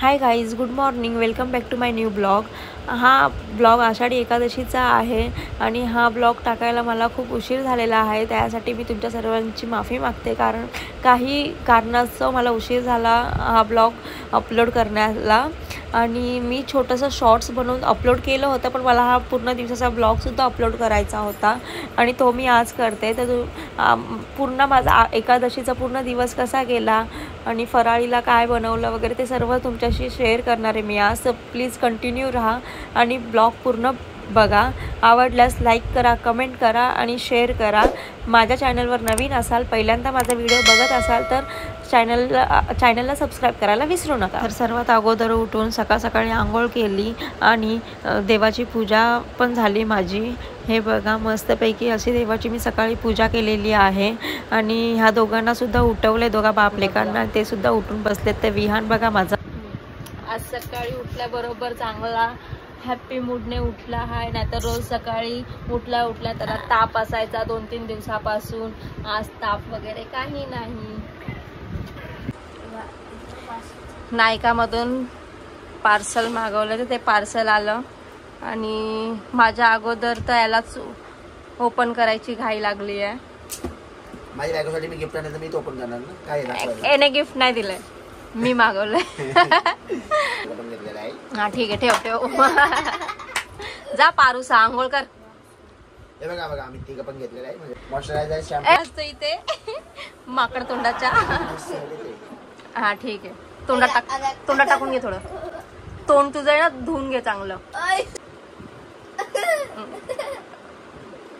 High guys, good morning. Welcome back to my new blog. हा blog Ashadhi एकादशीचा आहे आणि हा ब्लॉग टाकायला मला खूप उशीर झालेला आहे. त्यासाठी मी तुमच्या सर्वांची माफी मागते, कारण काही कारणास्तव मला उशीर झाला हा ब्लॉग अपलोड करण्याला. आणि मी छोटंसं शॉर्ट्स बनवून अपलोड केलं होतं, पण मला हा पूर्ण दिवसाचा ब्लॉगसुद्धा अपलोड करायचा होता आणि तो मी आज करते. तर पूर्ण माझा एकादशीचा पूर्ण दिवस कसा गेला आणि फराळीला काय बनवलं वगैरे ते सर्व तुमच्याशी शेअर करणार आहे मी आज. तर प्लीज कंटिन्यू राहा आणि ब्लॉग पूर्ण बघा. आवडल्यास लाईक करा, कमेंट करा आणि शेअर करा. माझ्या चॅनलवर नवीन असाल, पहिल्यांदा माझा व्हिडिओ बघत असाल तर चॅनलला सबस्क्राईब करायला विसरू नका. तर सर्वात अगोदर उठून सकाळी आंघोळ केली आणि देवाची पूजा पण झाली माझी. हे बघा, मस्तपैकी अशी देवाची मी सकाळी पूजा केलेली आहे. आणि ह्या दोघांनासुद्धा उठवले, दोघा बापलेकांना, ते सुद्धा उठून बसलेत. तर विहान बघा माझा आज सकाळी उठल्याबरोबर चांगला हॅप्पी मूडने उठला आहे. नाहीतर रोज सकाळी उठल्या त्याला ताप असायचा 2-3 दिवसापासून. आज ताप वगैरे काही नाही. नायकामधून पार्सल मागवलं तर ते पार्सल आलं आणि माझ्या अगोदर तर यालाच ओपन करायची घाई लागली आहे. माझ्या बायकोसाठी मी गिफ्ट आणलं तर मी तो ओपन करणार ना. काय याने गिफ्ट नाही दिलंय, मी मागवलंय. हा ठीक आहे, ठेव जा पारूसा, आंघोळ कर. हे बघा आम्ही तिघं पण घेतलेलं आहे. म्हणजे मॉइश्चरायझर शॅम्पू इथे माकड तोंडाच्या. हा ठीक आहे, तोंडात टाकून घे थोडं. तोंड तुझं आहे ना, धुवून घे चांगलं.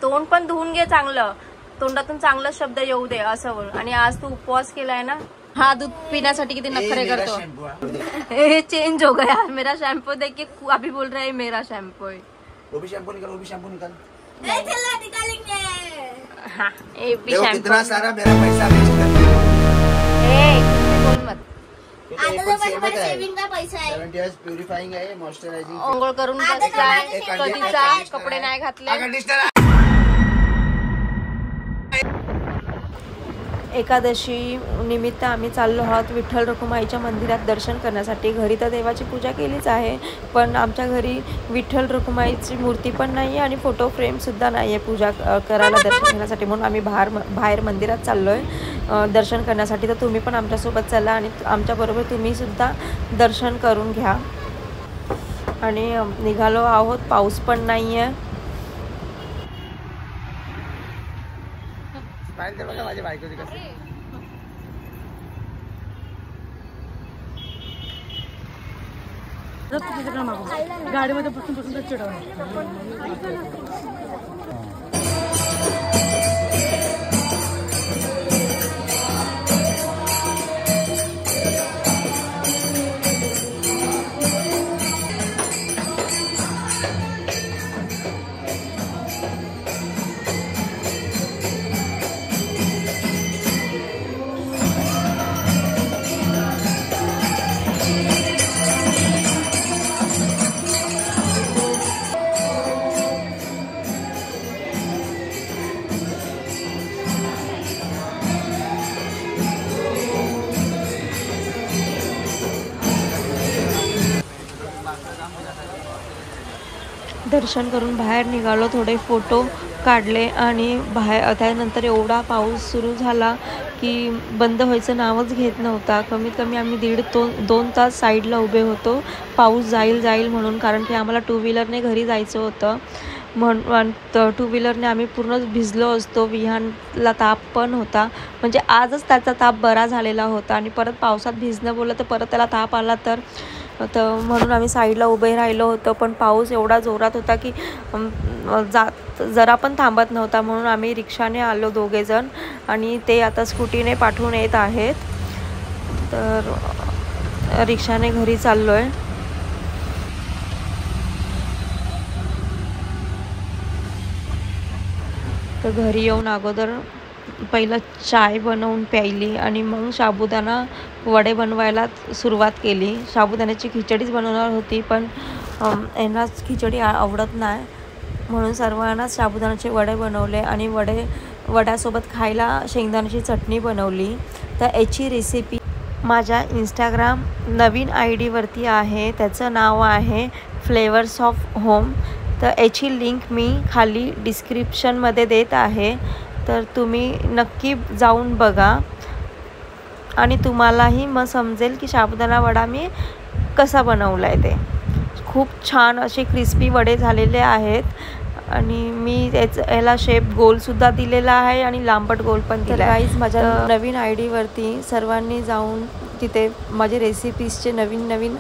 तोंड पण धुवून घे चांगलं, तोंडातून चांगला शब्द येऊ दे असं बोल. आणि आज तू उपवास केलाय ना, हा दूध पिण्यासाठी किती नखरे करतो. हे चेंज हो गया, मेरा शैम्पू देखिए अभी बोल रहा है मेरा शैम्पू है. वो भी शैम्पू निकाल. नहीं चला, निकालेंगे. हाँ, ये भी शैम्पू. कितना सारा मेरा पैसा वेस्ट कर दिया. बोल मत. प्युरिफाइंग आहे, मॉइश्चरायझिंग. अंघोळ करून कधीचा कपडे नाही घातले. एकादशी निमित्त आम्ही चाललो आहोत विठ्ठल रखुमाईच्या मंदिरात दर्शन करण्यासाठी. घरी तर देवाची पूजा केलीच आहे, पण आमच्या घरी विठ्ठल रखुमाईची मूर्ती पण नाही आहे आणि फोटो फ्रेमसुद्धा नाही आहे पूजा करायला, दर्शन घेण्यासाठी. म्हणून आम्ही बाहेर मंदिरात चाललो आहे दर्शन करण्यासाठी. तर तुम्ही पण आमच्यासोबत चला आणि आमच्याबरोबर तुम्हीसुद्धा दर्शन करून घ्या. आणि निघालो आहोत, पाऊस पण नाही आहे. बघा माझ्या बायकोची कसं गाडीमध्ये बसून चिडवणार. दर्शन करून बाहेर निघालो, थोडे फोटो काढले आणि त्यानंतर एवढा पाऊस सुरू झाला की बंद व्हायचं नावच घेत नव्हता. कमीत कमी आम्ही 1.5-2 तास साईडला उभे होतो, पाऊस जाईल म्हणून. कारण की आम्हाला 2 व्हीलरने घरी जायचं होतं. म्हणून 2 व्हीलरने आम्ही पूर्ण भिजलो असतो. विहानला ताप पण होता, म्हणजे आजच त्याचा ताप बरा झालेला होता आणि परत पावसात भिजणं बोललं तर परत त्याला ताप आला. तर म्हणून आम्ही साईडला उभे राहिलो होतो. पण पाऊस एवढा जोरात होता की जरा पण थांबत नव्हता. म्हणून आम्ही रिक्षाने आलो दोघेजण आणि ते आता स्कूटीने पाठवून येत आहेत. तर रिक्षाने घरी चाललो आहे. तर घरी येऊन अगोदर पहिलं चाय बनवून प्यायली आणि मग साबुदाणा वडे बनवायला सुरुवात केली. साबुदाण्याची खिचडीच बनवणार होती, पण यांनाच खिचडी आवडत नाही म्हणून सर्वांनाच साबुदाण्याचे वडे बनवले आणि वड्यासोबत खायला शेंगदाण्याची चटणी बनवली. तर याची रेसिपी माझ्या इंस्टाग्राम नवीन ID वरती आहे, त्याचं नाव आहे फ्लेवर्स ऑफ होम. तर याची लिंक मी खाली डिस्क्रिप्शनमध्ये देत आहे, तर तुम्ही नक्की जाऊन बघा आणि तुम्हालाही मग समजेल की साबुदाणा वडा मी कसा बनवला आहे. ते खूप छान असे क्रिस्पी वडे झालेले आहेत आणि मी याला शेप गोलसुद्धा दिलेला आहे आणि लांबट गोल पण दिला आहे. गाईज, माझ्या नवीन ID वरती सर्वांनी जाऊन तिथे माझे रेसिपीजचे नवीन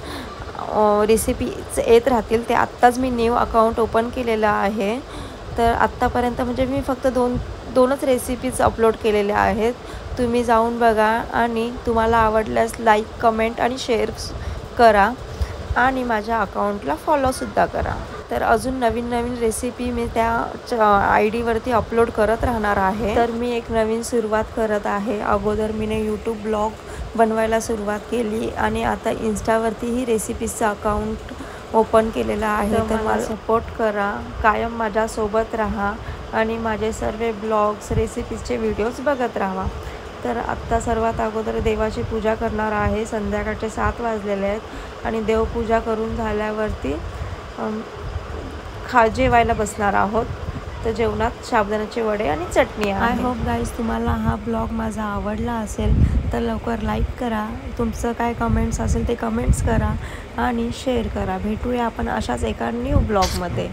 रेसिपीज येत राहतील. ते आत्ताच मी न्यू अकाउंट ओपन केलेलं आहे. तर आत्तापर्यंत म्हणजे मी फक्त दोनच रेसिपीज अपलोड केलेल्या आहेत. तुम्ही जाऊन बघा आणि तुम्हाला आवडल्यास लाईक, कमेंट आणि शेअर करा आणि माझ्या अकाउंटला फॉलोसुद्धा करा. तर अजून नवीन रेसिपी मी त्या ID वरती अपलोड करत राहणार आहे. तर मी एक नवीन सुरुवात करत आहे. अगोदर मीने यूट्यूब ब्लॉग बनवायला सुरुवात केली आणि आता इंस्टावरतीही रेसिपीजचं अकाउंट ओपन केलेलं आहे. तर मला सपोर्ट करा, कायम माझ्यासोबत राहा आणि माझे सर्व ब्लॉग्स, रेसिपीजचे व्हिडिओज बघत राहा. तर आत्ता सर्वात अगोदर देवाची पूजा करणार आहे. संध्याकाळचे 7 वाजलेले आहेत आणि देवपूजा करून झाल्यावरती जेवायला बसणार आहोत. तर जेवणात साबुदाण्याचे वडे आणि चटणी आहे. आय होप गाईज तुम्हाला हा ब्लॉग माझा आवडला असेल तर लवकर लाईक करा. तुमचं काय कमेंट्स असेल ते कमेंट्स करा आणि शेअर करा. भेटूया आपण अशाच एका न्यू ब्लॉगमध्ये.